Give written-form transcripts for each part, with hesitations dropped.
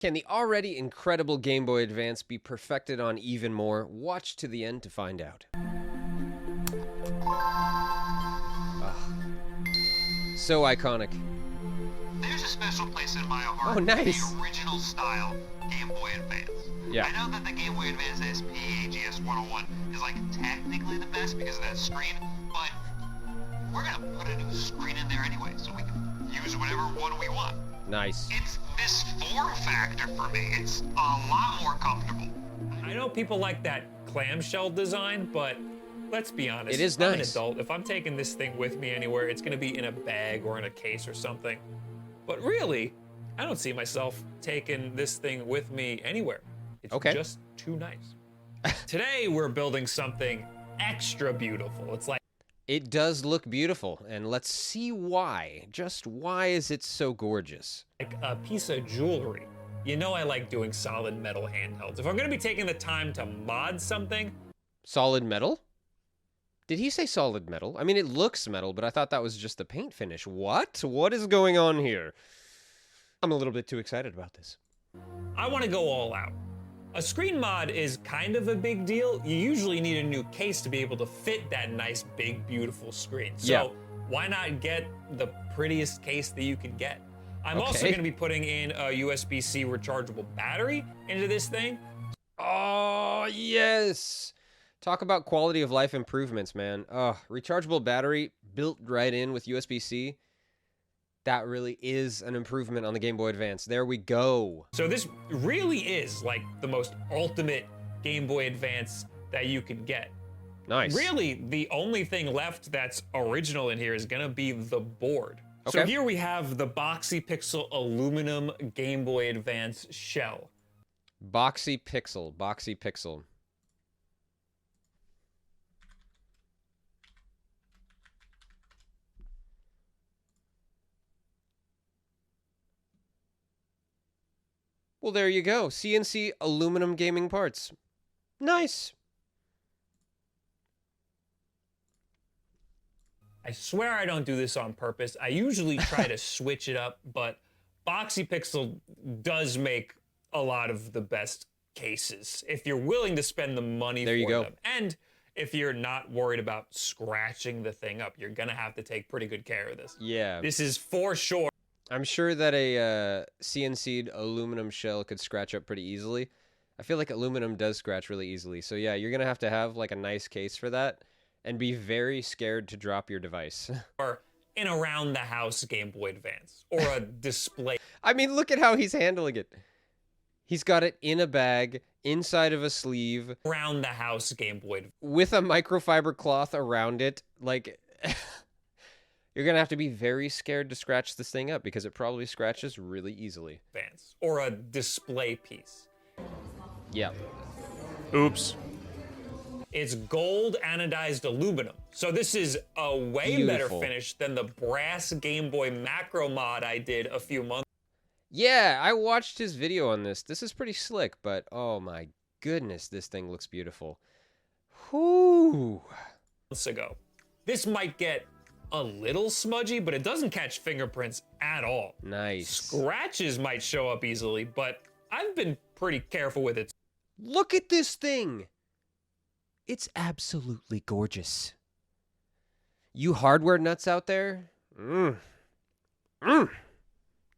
Can the already incredible Game Boy Advance be perfected on even more? Watch to the end to find out. So iconic. There's a special place in my heart Oh, nice. for the original style Game Boy Advance. Yeah. I know that the Game Boy Advance SP AGS-101 is like technically the best because of that screen, but we're gonna put a new screen in there anyway, so we can use whatever one we want. Nice. It's this form factor for me. It's a lot more comfortable. I know people like that clamshell design, but let's be honest. It is I'm nice. an adult. If I'm taking this thing with me anywhere, it's gonna be in a bag or in a case or something. But really, I don't see myself taking this thing with me anywhere. It's Okay. just too nice. Today, we're building something extra beautiful. It's like It does look beautiful, and let's see why. Just why is it so gorgeous? a piece of jewelry. You know I like doing solid metal handhelds. If I'm gonna be taking the time to mod something, Solid metal? Did he say solid metal? I mean, it looks metal, but I thought that was just the paint finish. What? What is going on here? I'm a little bit too excited about this. I want to go all out. A screen mod is kind of a big deal. You usually need a new case to be able to fit that nice, big, beautiful screen. So Yeah. why not get the prettiest case that you can get? I'm also Okay. going to be putting in a USB-C rechargeable battery into this thing. Oh, yes! Talk about quality of life improvements, man. Rechargeable battery built right in with USB-C. That really is an improvement on the Game Boy Advance. There we go. So this really is like the most ultimate Game Boy Advance that you could get. Nice. Really, the only thing left that's original in here is gonna be the board. So Okay. here we have the Boxy Pixel aluminum Game Boy Advance shell. Boxy Pixel. Boxy Pixel. Well, there you go. CNC aluminum gaming parts. Nice. I swear I don't do this on purpose. I usually try to switch it up, but Boxy Pixel does make a lot of the best cases if you're willing to spend the money There you for go. them. And if you're not worried about scratching the thing up, you're gonna have to take pretty good care of this. Yeah. This is for sure. I'm sure that a CNC'd aluminum shell could scratch up pretty easily. I feel like aluminum does scratch really easily. So yeah, you're going to have like a nice case for that and be very scared to drop your device. Or an around the house Game Boy Advance or a display I mean, look at how he's handling it. He's got it in a bag, inside of a sleeve, around the house Game Boy with a microfiber cloth around it. Like, you're going to have to be very scared to scratch this thing up because it probably scratches really easily. Advance or a display piece. Yeah. Oops. It's gold anodized aluminum. So this is a way better Beautiful. finish than the brass Game Boy macro mod I did a few months Yeah, I watched his video on this. This is pretty slick, but oh my goodness, this thing looks beautiful. Whoo! ago. This might get a little smudgy, but it doesn't catch fingerprints at all. Nice. Scratches might show up easily, but I've been pretty careful with it. Look at this thing! It's absolutely gorgeous. You hardware nuts out there?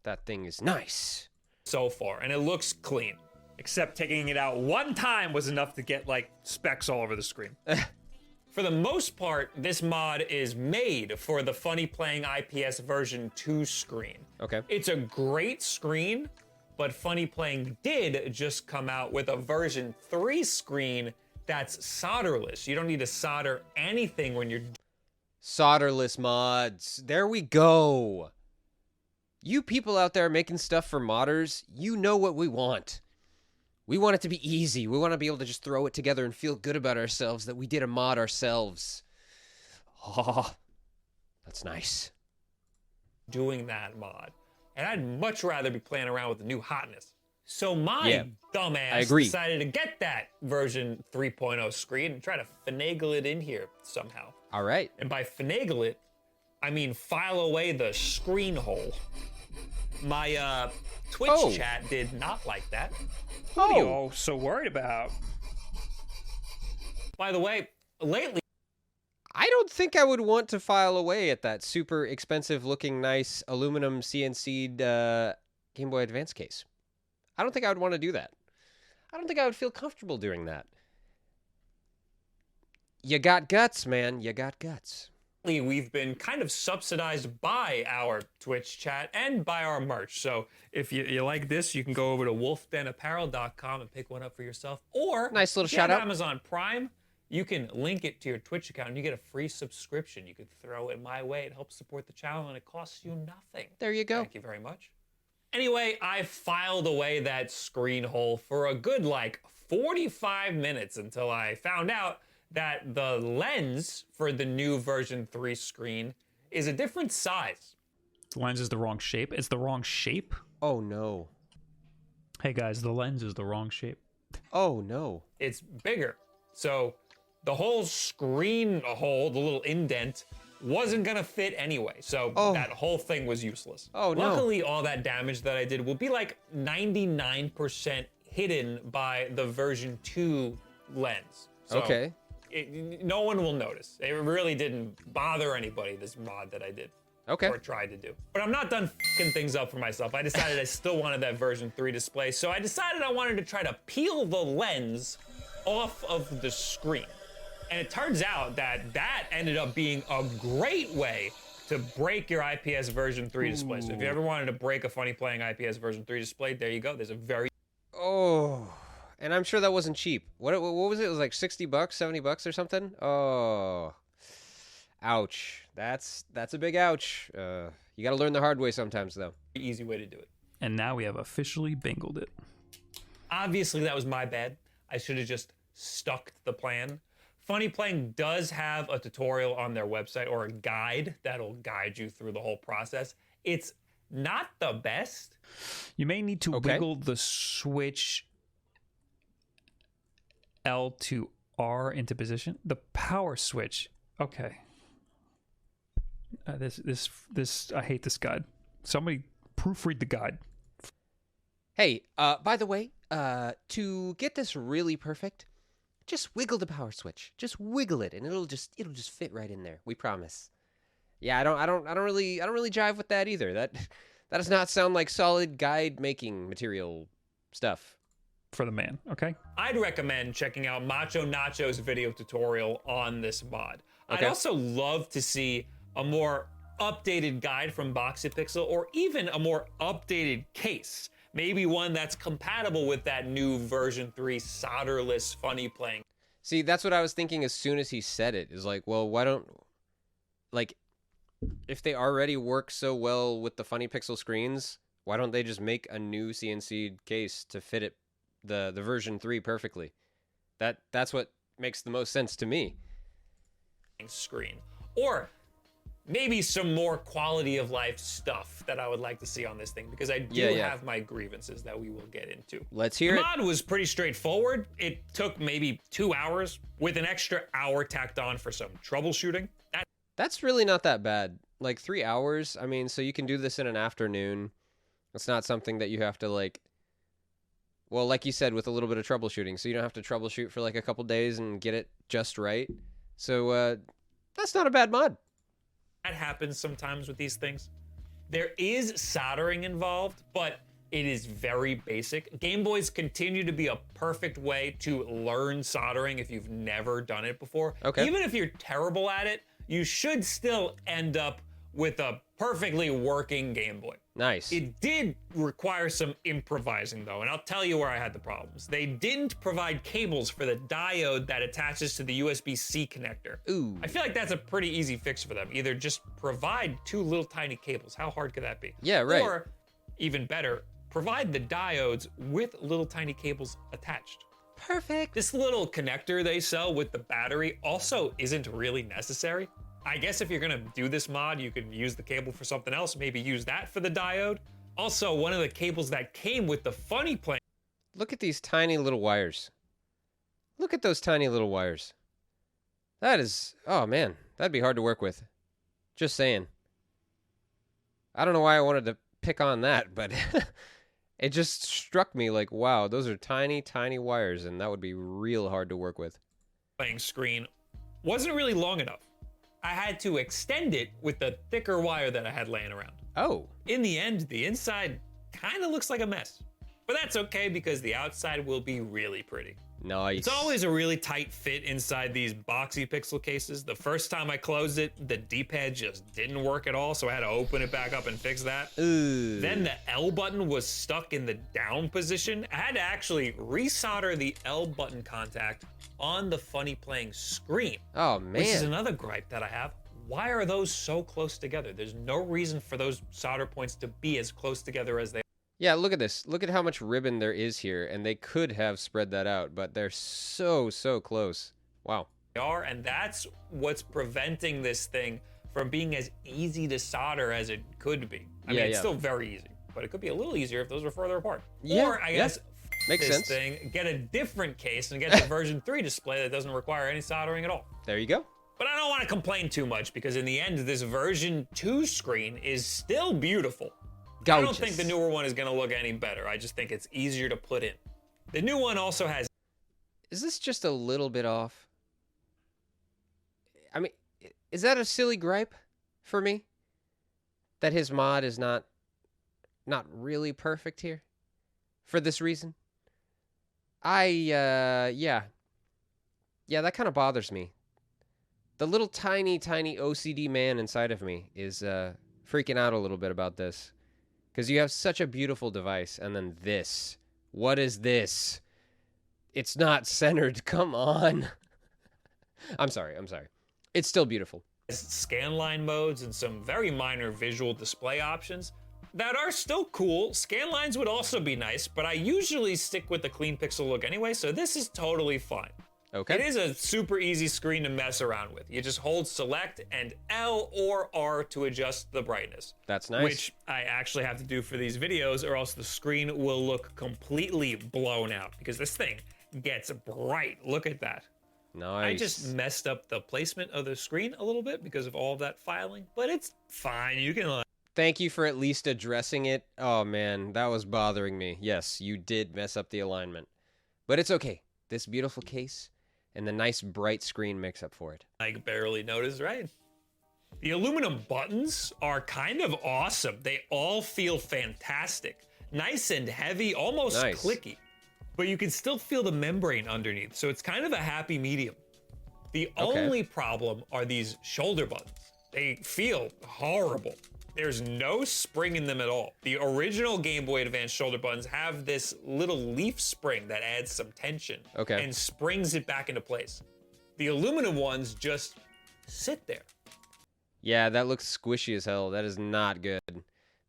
That thing is nice. So far, and it looks clean. Except taking it out one time was enough to get like specks all over the screen. For the most part, this mod is made for the Funny Playing IPS version 2 screen. Okay. It's a great screen, but Funny Playing did just come out with a version 3 screen that's solderless. You don't need to solder anything when you're Solderless mods. There we go. You people out there making stuff for modders, you know what we want. We want it to be easy. We want to be able to just throw it together and feel good about ourselves that we did a mod ourselves. Oh, that's nice. doing that mod. And I'd much rather be playing around with the new hotness. So my Yeah, dumbass I agree. decided to get that version 3.0 screen and try to finagle it in here somehow. All right. And by finagle it, I mean file away the screen hole. My Twitch Oh. chat did not like that. What are you all so worried about? By the way, lately I don't think I would want to file away at that super expensive looking nice aluminum CNC'd Game Boy Advance case. I don't think I would want to do that. I don't think I would feel comfortable doing that. You got guts, man. You got guts. we've been kind of subsidized by our Twitch chat and by our merch. So if you like this, you can go over to WulffDenApparel.com and pick one up for yourself. Or Nice little if you shout have out. Amazon Prime, you can link it to your Twitch account and you get a free subscription. You could throw it my way. It helps support the channel and it costs you nothing. There you go. Thank you very much. Anyway, I filed away that screen hole for a good 45 minutes until I found out that the lens for the new version 3 screen is a different size. The lens is the wrong shape. It's the wrong shape? Oh, no. Hey guys, the lens is the wrong shape. Oh, no. It's bigger. So the whole screen hole, the little indent, wasn't gonna fit anyway. So that whole thing was useless. Oh, no. Luckily, all that damage that I did will be 99% hidden by the version 2 lens. So Okay. no one will notice. It really didn't bother anybody, this mod that I did. Okay. Or tried to do. But I'm not done f***ing things up for myself. I decided I still wanted that version 3 display, so I decided I wanted to try to peel the lens off of the screen. And it turns out that that ended up being a great way to break your IPS version 3 display. So if you ever wanted to break a funny playing IPS version 3 display, there you go. There's a very Oh. And I'm sure that wasn't cheap. What was it? It was like $60, $70 or something? Oh. Ouch. That's a big ouch. You got to learn the hard way sometimes, though. easy way to do it. And now we have officially bingled it. Obviously, that was my bad. I should have just stuck to the plan. Funny Playing does have a tutorial on their website or a guide that'll guide you through the whole process. It's not the best. You may need to Okay. wiggle the switch L to R into position. The power switch. Okay. This. I hate this guide. Somebody proofread the guide. Hey, by the way, to get this really perfect, just wiggle the power switch. Just wiggle it, and it'll just fit right in there. We promise. Yeah, I don't really jive with that either. That does not sound like solid guide making material stuff. For the man, okay? I'd recommend checking out Macho Nacho's video tutorial on this mod. I'd Okay. also love to see a more updated guide from 𝘼𝘿𝘶 or even a more updated case. Maybe one that's compatible with that new version 3 solderless Funny Playing. See, that's what I was thinking as soon as he said it. Is like, well, why don't, like, if they already work so well with the Funny Pixel screens, why don't they just make a new CNC case to fit it, the version 3 perfectly? That's what makes the most sense to me. Screen. Or maybe some more quality of life stuff that I would like to see on this thing, because I do Yeah. have my grievances that we will get into. Let's hear The it. mod was pretty straightforward. It took maybe 2 hours with an extra hour tacked on for some troubleshooting. That's really not that bad. Like 3 hours. I mean, so you can do this in an afternoon. It's not something that you have to well, like you said, with a little bit of troubleshooting. So you don't have to troubleshoot for like a couple days and get it just right. So that's not a bad mod. That happens sometimes with these things. There is soldering involved, but it is very basic. Game Boys continue to be a perfect way to learn soldering if you've never done it before. Okay. Even if you're terrible at it, you should still end up with a perfectly working Game Boy. Nice. It did require some improvising though, and I'll tell you where I had the problems. They didn't provide cables for the diode that attaches to the USB-C connector. Ooh. I feel like that's a pretty easy fix for them. Either just provide 2 little tiny cables. How hard could that be? Yeah, right. Or, even better, provide the diodes with little tiny cables attached. Perfect. This little connector they sell with the battery also isn't really necessary. I guess if you're gonna do this mod, you could use the cable for something else. Maybe use that for the diode. Also, one of the cables that came with the Funny Playing Look at these tiny little wires. Look at those tiny little wires. That is, oh man, that'd be hard to work with. Just saying. I don't know why I wanted to pick on that, but it just struck me like, wow, those are tiny, tiny wires, and that would be real hard to work with. Playing screen wasn't really long enough. I had to extend it with the thicker wire that I had laying around. Oh. In the end, the inside kind of looks like a mess. But that's okay because the outside will be really pretty. Nice. It's always a really tight fit inside these boxy pixel cases. The first time I closed it, the D-pad just didn't work at all, so I had to open it back up and fix that. Ooh. Then the L button was stuck in the down position. I had to actually resolder the L button contact on the Funny Playing screen. Oh, man. Which is another gripe that I have. Why are those so close together? There's no reason for those solder points to be as close together as they are. Yeah, look at this. Look at how much ribbon there is here, and they could have spread that out, but they're so, so close. Wow. And that's what's preventing this thing from being as easy to solder as it could be. I mean, it's still very easy, but it could be a little easier if those were further apart. Yeah, or, I guess, makes this sense. thing, get a different case and get the version 3 display that doesn't require any soldering at all. There you go. But I don't want to complain too much because in the end, this version 2 screen is still beautiful. Gorgeous. I don't think the newer one is going to look any better. I just think it's easier to put in. The new one also has... Is this just a little bit off? I mean, is that a silly gripe for me? That his mod is not really perfect here? For this reason? Yeah, that kind of bothers me. The little tiny, tiny OCD man inside of me is freaking out a little bit about this. Because you have such a beautiful device, and then this. What is this? It's not centered. Come on. I'm sorry. It's still beautiful. Scanline modes and some very minor visual display options that are still cool. Scanlines would also be nice, but I usually stick with the clean pixel look anyway, so this is totally fine. Okay. It is a super easy screen to mess around with. You just hold select and L or R to adjust the brightness. That's nice. Which I actually have to do for these videos or else the screen will look completely blown out because this thing gets bright. Look at that. Nice. I just messed up the placement of the screen a little bit because of all of that filing, but it's fine. You can... Thank you for at least addressing it. Oh, man, that was bothering me. Yes, you did mess up the alignment. But it's okay. This beautiful case and the nice bright screen makes up for it. I barely noticed, right? The aluminum buttons are kind of awesome. They all feel fantastic. Nice and heavy, almost clicky. But you can still feel the membrane underneath, so it's kind of a happy medium. The only problem are these shoulder buttons. They feel horrible. There's no spring in them at all. The original Game Boy Advance shoulder buttons have this little leaf spring that adds some tension and springs it back into place. The aluminum ones just sit there. Yeah, that looks squishy as hell. That is not good.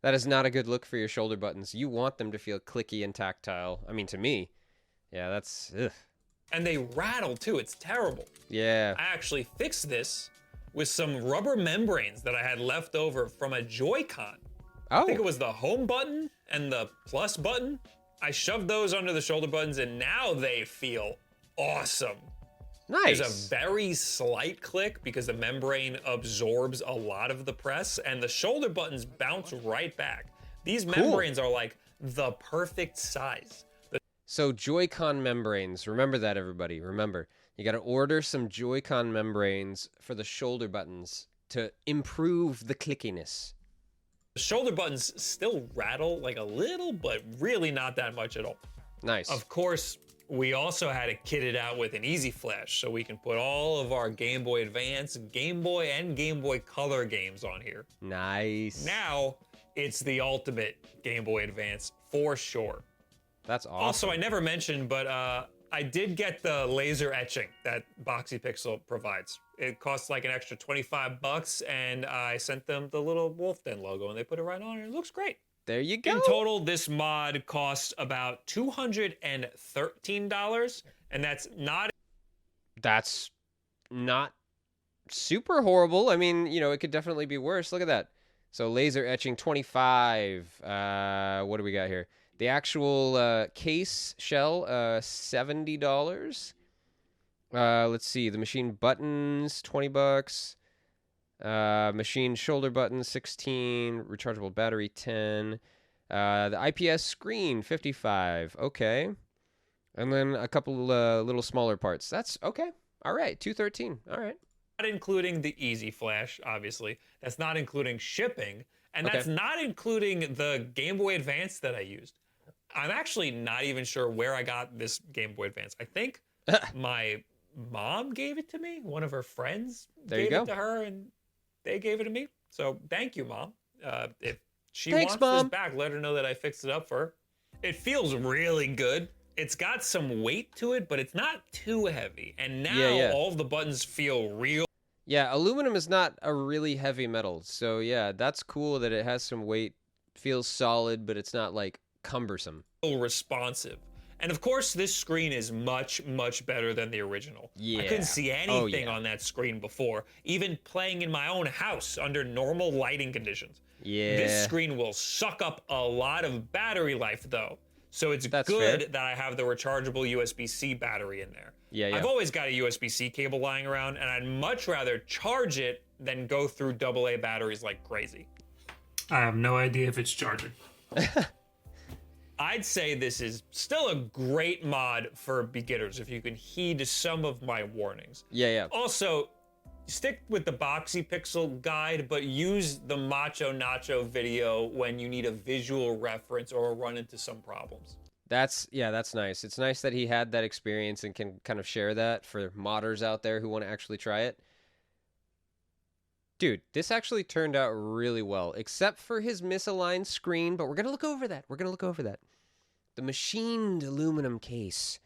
That is not a good look for your shoulder buttons. You want them to feel clicky and tactile. I mean, to me. Yeah, that's... ugh. And they rattle too. It's terrible. Yeah. I actually fixed this with some rubber membranes that I had left over from a Joy-Con. I think it was the home button and the plus button. I shoved those under the shoulder buttons and now they feel awesome. Nice. There's a very slight click because the membrane absorbs a lot of the press and the shoulder buttons bounce right back. These membranes are like the perfect size. So Joy-Con membranes, remember that, everybody. Remember, you got to order some Joy-Con membranes for the shoulder buttons to improve the clickiness. The shoulder buttons still rattle like a little, but really not that much at all. Nice. Of course, we also had to kit it out with an Easy Flash so we can put all of our Game Boy Advance, Game Boy, and Game Boy Color games on here. Nice. Now, it's the ultimate Game Boy Advance for sure. That's awesome. Also, I never mentioned, but I did get the laser etching that Boxy Pixel provides. It costs like an extra $25, and I sent them the little Wulff Den logo, and they put it right on, and it looks great. There you go. In total, this mod costs about $213, and that's not super horrible. I mean, you know, it could definitely be worse. Look at that. So laser etching 25. What do we got here? The actual case shell, $70. Let's see. The machine buttons, $20. Machine shoulder button 16, rechargeable battery 10, the IPS screen 55. Okay, and then a couple little smaller parts. That's okay. All right, 213. All right. Not including the Easy Flash, obviously. That's not including shipping, and Okay. that's not including the Game Boy Advance that I used. I'm actually not even sure where I got this Game Boy Advance. I think my mom gave it to me. One of her friends There you gave go. it to her, and they gave it to me. So thank you, Mom. If she Thanks, wants Mom. this back, let her know that I fixed it up for her. It feels really good. It's got some weight to it, but it's not too heavy. And now Yeah. all of the buttons feel real Yeah, aluminum is not a really heavy metal. So yeah, that's cool that it has some weight, feels solid, but it's not like cumbersome. responsive. And of course, this screen is much, much better than the original. Yeah. I couldn't see Oh, anything yeah. on that screen before, even playing in my own house under normal lighting conditions. Yeah. This screen will suck up a lot of battery life, though. So it's That's good fair. that I have the rechargeable USB-C battery in there. Yeah. I've always got a USB-C cable lying around, and I'd much rather charge it than go through AA batteries like crazy. I have no idea if it's charging. I'd say this is still a great mod for beginners if you can heed some of my warnings. Yeah. Also, stick with the 𝘼𝘍𝘶𝘿 guide, but use the Macho Nacho video when you need a visual reference or run into some problems. That's nice. It's nice that he had that experience and can kind of share that for modders out there who want to actually try it. Dude, this actually turned out really well, except for his misaligned screen, but we're going to look over that. The machined aluminum case,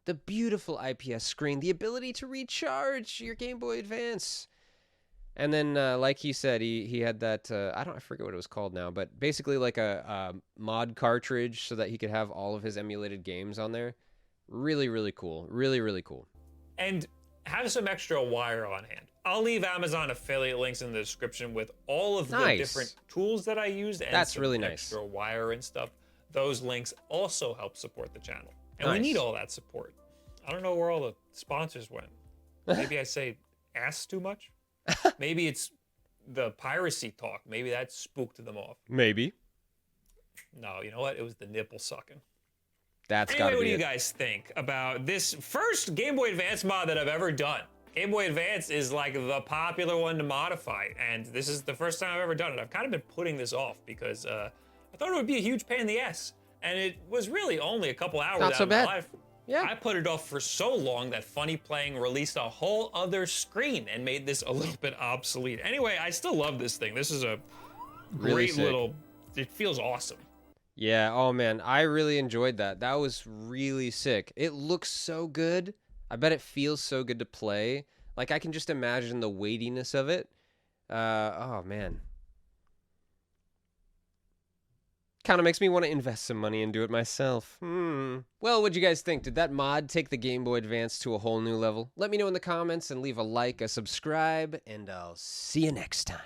the beautiful IPS screen, the ability to recharge your Game Boy Advance. And then, like he said, he had that, I forget what it was called now, but basically like a mod cartridge so that he could have all of his emulated games on there. Really, really cool. Really, really cool. And have some extra wire on hand. I'll leave Amazon affiliate links in the description with all of the Nice. different tools that I used and That's some really nice. extra wire and stuff. Those links also help support the channel. And we Nice. need all that support. I don't know where all the sponsors went. Maybe I say ass too much? Maybe it's the piracy talk. Maybe that spooked them off. Maybe. No, you know what? It was the nipple sucking. That's Anyway, got to what be do you it. guys think about this first Game Boy Advance mod that I've ever done? Game Boy Advance is like the popular one to modify, and this is the first time I've ever done it. I've kind of been putting this off because I thought it would be a huge pain in the ass, and it was really only a couple hours Not out so of bad. my life. Yeah. I put it off for so long that Funny Playing released a whole other screen and made this a little bit obsolete. Anyway, I still love this thing. This is a Really great sick. little, it feels awesome. Yeah, oh man, I really enjoyed that. That was really sick. It looks so good. I bet it feels so good to play. Like, I can just imagine the weightiness of it. Oh man. Kind of makes me want to invest some money and do it myself. Well, what'd you guys think? Did that mod take the Game Boy Advance to a whole new level? Let me know in the comments and leave a like, a subscribe, and I'll see you next time.